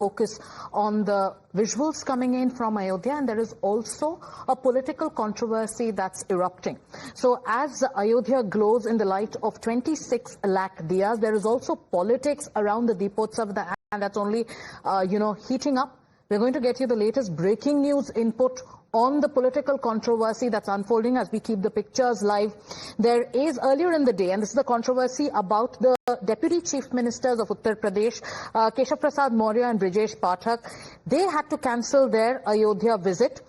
focus on the visuals coming in from Ayodhya, and there is also a political controversy that's erupting. So as Ayodhya glows in the light of 26 lakh diyas, there is also politics around the Deepotsav, and that's only, heating up. We're going to get you the latest breaking news input on the political controversy that's unfolding as we keep the pictures live. There is earlier in the day, and this is the controversy about the Deputy Chief Ministers of Uttar Pradesh, Keshav Prasad Maurya and Brajesh Pathak. They had to cancel their Ayodhya visit.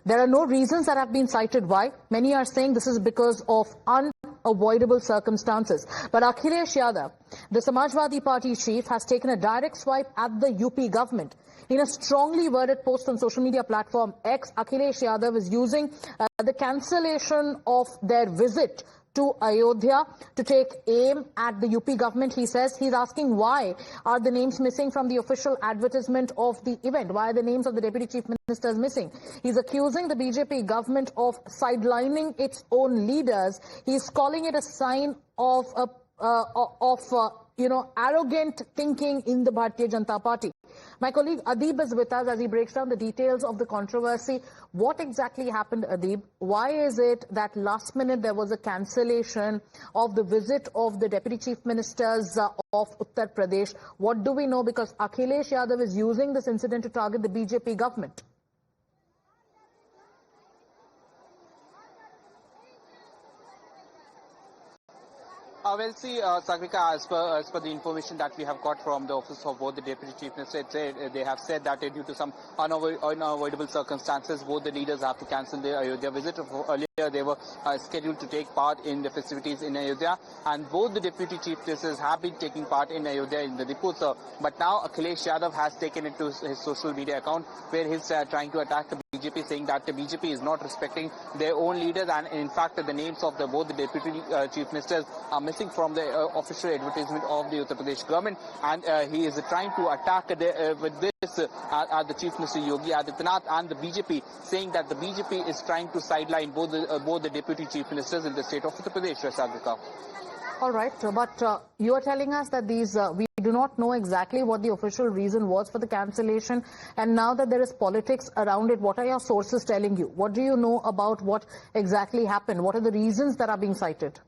There are no reasons that have been cited why. Many are saying this is because of unavoidable circumstances. But Akhilesh Yadav, the Samajwadi party chief, has taken a direct swipe at the UP government. In a strongly worded post on social media platform X, Akhilesh Yadav is using the cancellation of their visit to Ayodhya to take aim at the UP government. He says he's asking why are the names missing from the official advertisement of the event? Why are the names of the Deputy Chief Ministers missing? He's accusing the BJP government of sidelining its own leaders. He's calling it a sign of arrogant thinking in the Bharatiya Janata Party. My colleague Adib is with us as he breaks down the details of the controversy. What exactly happened, Adib? Why is it that last minute there was a cancellation of the visit of the Deputy Chief Ministers of Uttar Pradesh? What do we know? Because Akhilesh Yadav is using this incident to target the BJP government. Well, see, Sagrika, as per the information that we have got from the office of both the Deputy Chief Minister, they have said that due to some unavoidable circumstances, both the leaders have to cancel their Ayodhya visit. Earlier, they were scheduled to take part in the festivities in Ayodhya, and both the Deputy Chief Ministers have been taking part in Ayodhya in the Deepotsav. But now Akhilesh Yadav has taken it to his social media account, where he's trying to attack the BJP, saying that the BJP is not respecting their own leaders, and in fact the names of both the Deputy Chief Ministers are missing from the official advertisement of the Uttar Pradesh government, and he is trying to attack with this the Chief Minister Yogi Adityanath and the BJP, saying that the BJP is trying to sideline both the Deputy Chief Ministers in the state of Uttar Pradesh. Sagrika. All right, but you are telling us that we do not know exactly what the official reason was for the cancellation, and now that there is politics around it, what are your sources telling you? What do you know about what exactly happened? What are the reasons that are being cited?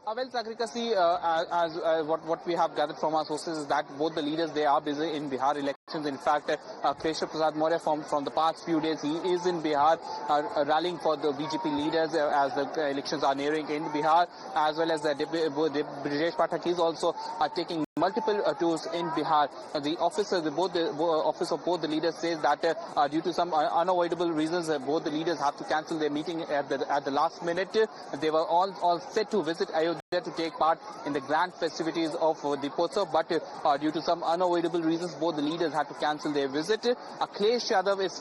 Well, Sagrika, see, what we have gathered from our sources is that both the leaders, they are busy in Bihar elections. In fact, Keshav Prasad Maurya from the past few days, he is in Bihar rallying for the BJP leaders as the elections are nearing in Bihar, as well as Brajesh Pathak is also taking multiple tours in Bihar. The office of both the leaders says that due to some unavoidable reasons, both the leaders have to cancel their meeting at the last minute. They were all set to visit Ayodhya to take part in the grand festivities of Deepotsav, but due to some unavoidable reasons, both the leaders had to cancel their visit. Akhilesh Yadav is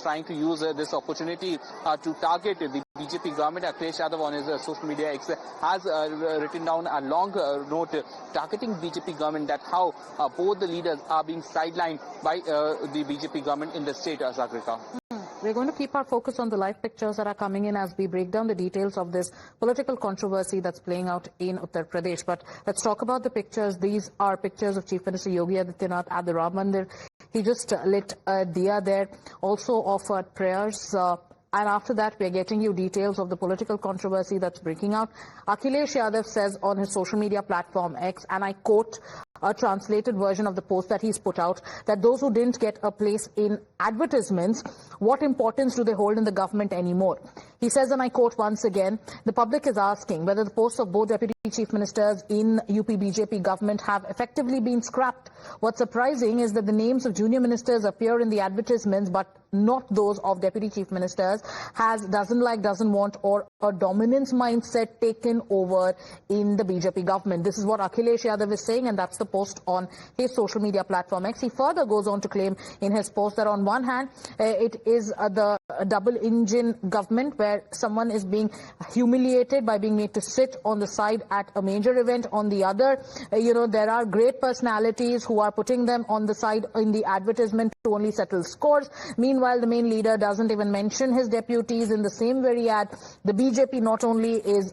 trying to use this opportunity to target the BJP government. Akhilesh Yadav on his social media X has written down a long note targeting BJP government, that how both the leaders are being sidelined by the BJP government in the state, Sagrika. We're going to keep our focus on the live pictures that are coming in as we break down the details of this political controversy that's playing out in Uttar Pradesh. But let's talk about the pictures. These are pictures of Chief Minister Yogi Adityanath at the Ram Mandir. He just lit a diya there, also offered prayers. And after that, we are getting you details of the political controversy that's breaking out. Akhilesh Yadav says on his social media platform X, and I quote a translated version of the post that he's put out, that those who didn't get a place in advertisements, what importance do they hold in the government anymore? He says, and I quote once again, the public is asking whether the posts of both Deputy Chief Ministers in UP BJP government have effectively been scrapped. What's surprising is that the names of junior ministers appear in the advertisements, but not those of Deputy Chief Ministers. Has doesn't want or a dominance mindset taken over in the BJP government. This is what Akhilesh Yadav is saying, and that's the post on his social media platform X. He further goes on to claim in his post that on one hand, it is the double engine government where where someone is being humiliated by being made to sit on the side at a major event. On the other, there are great personalities who are putting them on the side in the advertisement to only settle scores. Meanwhile, the main leader doesn't even mention his deputies in the same very ad. The BJP not only is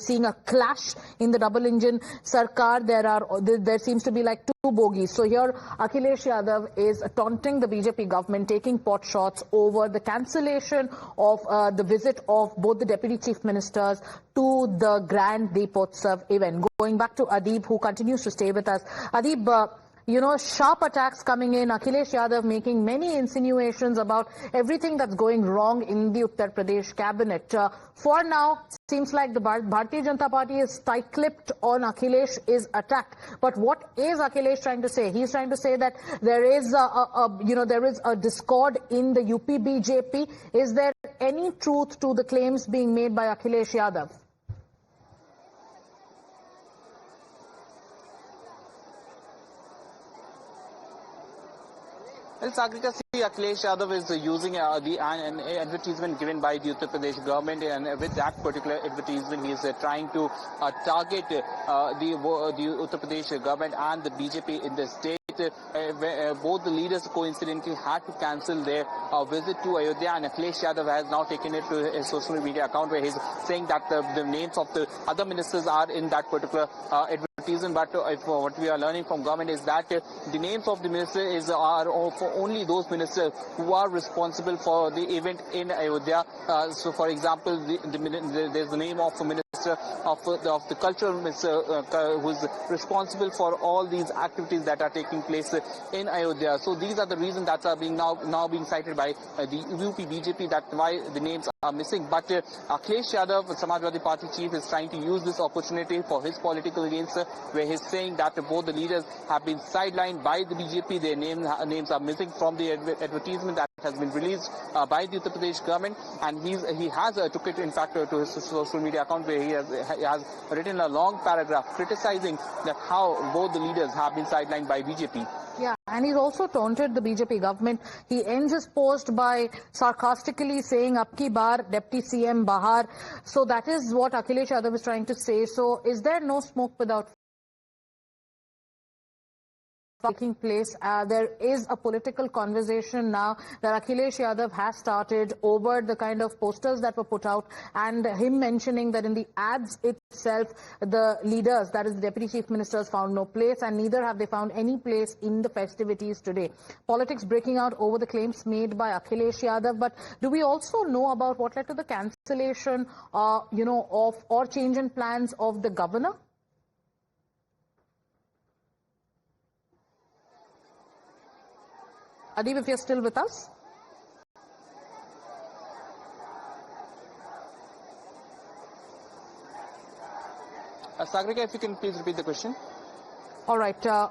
seeing a clash in the double engine Sarkar, there seems to be like two bogies. So here Akhilesh Yadav is taunting the BJP government, taking pot shots over the cancellation of the visit of both the deputy chief ministers to the Grand Deepotsav event. Going back to Adib, who continues to stay with us. Adib, sharp attacks coming in. Akhilesh Yadav making many insinuations about everything that's going wrong in the Uttar Pradesh cabinet. For now, seems like the Bharatiya Janata Party is tight-lipped on Akhilesh is attacked. But what is Akhilesh trying to say? He's trying to say that there is a discord in the UP BJP. Is there any truth to the claims being made by Akhilesh Yadav? Well, Sagrika, Akhilesh Yadav is using an advertisement given by the Uttar Pradesh government, and with that particular advertisement, he is trying to target the Uttar Pradesh government and the BJP in the state. Both the leaders coincidentally had to cancel their visit to Ayodhya, and Akhilesh Yadav has now taken it to his social media account where he's saying that the names of the other ministers are in that particular advertisement. But what we are learning from government is that the names of the ministers are for only those ministers who are responsible for the event in Ayodhya. So, for example, there's the name of a minister of the cultural minister who is responsible for all these activities that are taking place in Ayodhya. So these are the reasons that are being now being cited by the UP BJP, that why the names are missing. But Akhilesh Yadav, Samajwadi Party chief, is trying to use this opportunity for his political gains, where he's saying that both the leaders have been sidelined by the BJP. Their names are missing from the advertisement that has been released by the Uttar Pradesh government, and he has took it in fact to his social media account where he has written a long paragraph criticizing that how both the leaders have been sidelined by BJP. Yeah, and he's also taunted the BJP government. He ends his post by sarcastically saying, "Ab ki baar, Deputy CM Bahar." So that is what Akhilesh Yadav is trying to say. So is there no smoke without taking place? There is a political conversation now that Akhilesh Yadav has started over the kind of posters that were put out, and him mentioning that in the ads itself, the leaders, that is the deputy chief ministers, found no place, and neither have they found any place in the festivities today. Politics breaking out over the claims made by Akhilesh Yadav. But do we also know about what led to the cancellation, of or change in plans of the governor? Adib, if you're still with us. Sagrika, if you can please repeat the question. All right. I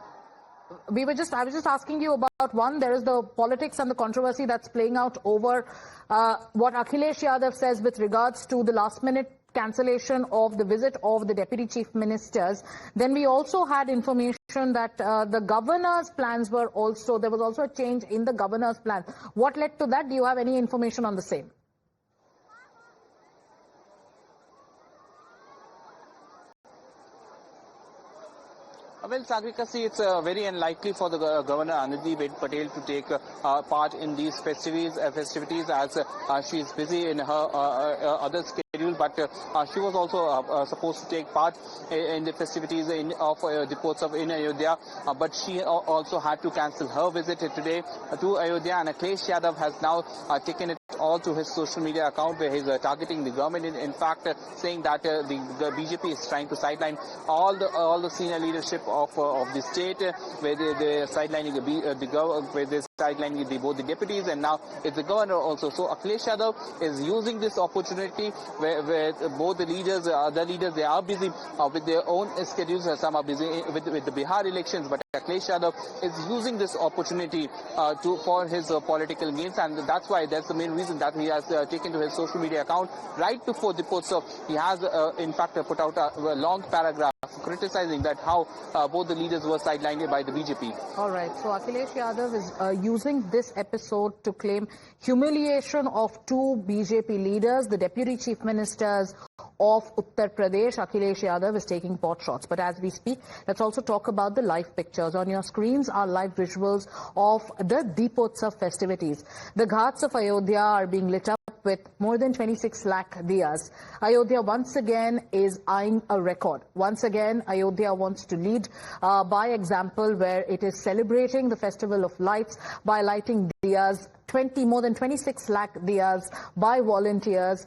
was just asking you about one. There is the politics and the controversy that's playing out over what Akhilesh Yadav says with regards to the last-minute cancellation of the visit of the deputy chief ministers. Then we also had information that the governor's plans there was also a change in the governor's plan. What led to that? Do you have any information on the same? Well, Sagrika, see, it's very unlikely for the Governor Anandibet Patel to take part in these festivities as she is busy in her other schedule. But she was also supposed to take part in the festivities of Deepotsav in Ayodhya. But she also had to cancel her visit today to Ayodhya. And Akhilesh Yadav has now taken it all to his social media account where he's targeting the government. In fact, saying that the BJP is trying to sideline all the senior leadership of the state, where they're sidelining both the deputies, and now it's the governor also. So Akhilesh Yadav is using this opportunity where both the leaders, other leaders, they are busy with their own schedules. Some are busy with the Bihar elections, but Akhilesh Yadav is using this opportunity for his political gains, and that's the main reason that he has taken to his social media account right before the post. So he has in fact put out a long paragraph criticizing that how both the leaders were sidelined by the BJP. All right. So Akhilesh Yadav is using this episode to claim humiliation of two BJP leaders. The Deputy Chief Ministers of Uttar Pradesh, Akhilesh Yadav, is taking pot shots. But as we speak, let's also talk about the live pictures. On your screens are live visuals of the Deepotsav festivities. The ghats of Ayodhya are being lit up with more than 26 lakh diyas. Ayodhya once again is eyeing a record. Once again, Ayodhya wants to lead by example, where it is celebrating the festival of lights by lighting diyas, more than 26 lakh diyas by volunteers.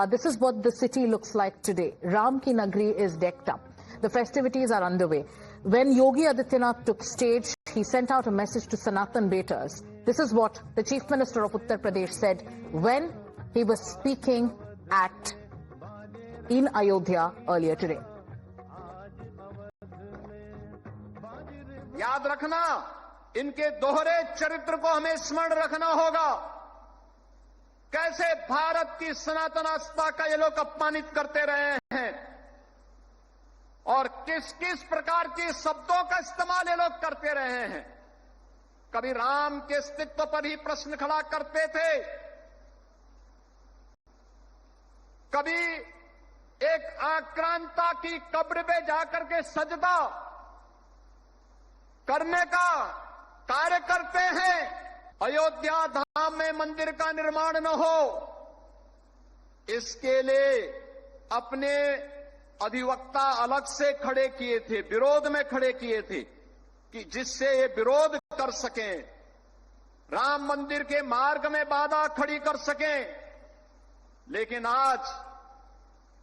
This is what the city looks like today. Ram Ki Nagri is decked up. The festivities are underway. When Yogi Adityanath took stage, he sent out a message to Sanatan Betas. This is what the Chief Minister of Uttar Pradesh said when he was speaking in Ayodhya earlier today. याद रखना, इनके दोहरे चरित्र को हमें स्मरण रखना होगा। कैसे भारत की सनातन आस्था का ये लोग अपमानित करते रहे हैं और किस किस प्रकार के शब्दों का इस्तेमाल ये लोग करते रहे हैं। कभी राम के अस्तित्व पर ही प्रश्न खड़ा करते थे, कभी एक आक्रांता की कब्र पे जाकर के सजदा करने का कार्य करते हैं। अयोध्या धाम में मंदिर का निर्माण न हो, इसके लिए अपने अधिवक्ता अलग से खड़े किए थे, विरोध में खड़े किए थे कि जिससे ये विरोध कर सकें, राम मंदिर के मार्ग में बाधा खड़ी कर सकें। लेकिन आज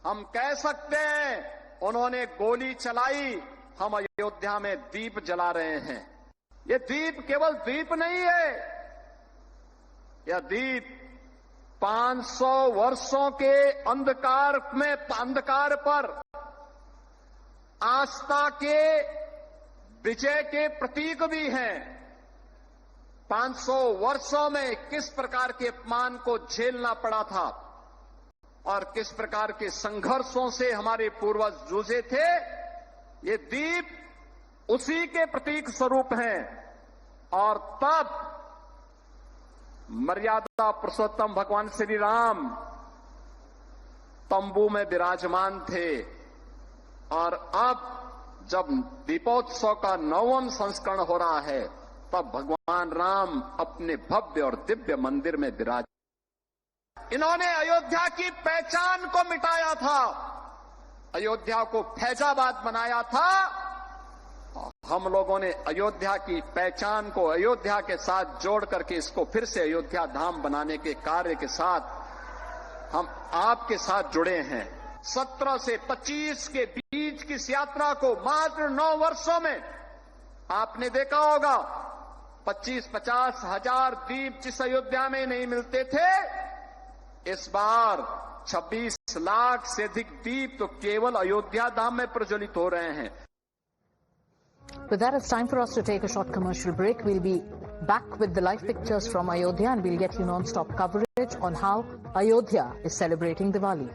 हम कह सकते हैं उन्होंने गोली चलाई, हम अयोध्या में दीप जला रहे हैं। ये दीप केवल दीप नहीं है, यह दीप 500 वर्षों के अंधकार पर आस्था के विजय के प्रतीक भी हैं। 500 वर्षों में किस प्रकार के अपमान को झेलना पड़ा था और किस प्रकार के संघर्षों से हमारे पूर्वज जूझे थे, ये दीप उसी के प्रतीक स्वरूप हैं। और तब मर्यादा पुरुषोत्तम भगवान श्री राम तंबू में विराजमान थे और अब जब दीपोत्सव का 9वां संस्करण हो रहा है, तब भगवान राम अपने भव्य और दिव्य मंदिर में विराज। इन्होंने अयोध्या की पहचान को मिटाया था, अयोध्या को फैजाबाद बनाया था। हम लोगों ने अयोध्या की पहचान को अयोध्या के साथ जोड़ करके इसको फिर से अयोध्या धाम बनाने के कार्य के साथ हम आपके साथ जुड़े हैं। 17 से 25 के बीच की इस यात्रा को मात्र 9 वर्षों में आपने देखा होगा 25-50 हजार दीप जिस अयोध्या में नहीं मिलते थे, इस बार 26 लाख से अधिक दीप तो केवल अयोध्या धाम में प्रज्वलित हो रहे हैं। With that, it's time for us to take a short commercial break. We'll be back with the live pictures from Ayodhya and we'll get you non-stop coverage on how Ayodhya is celebrating Diwali.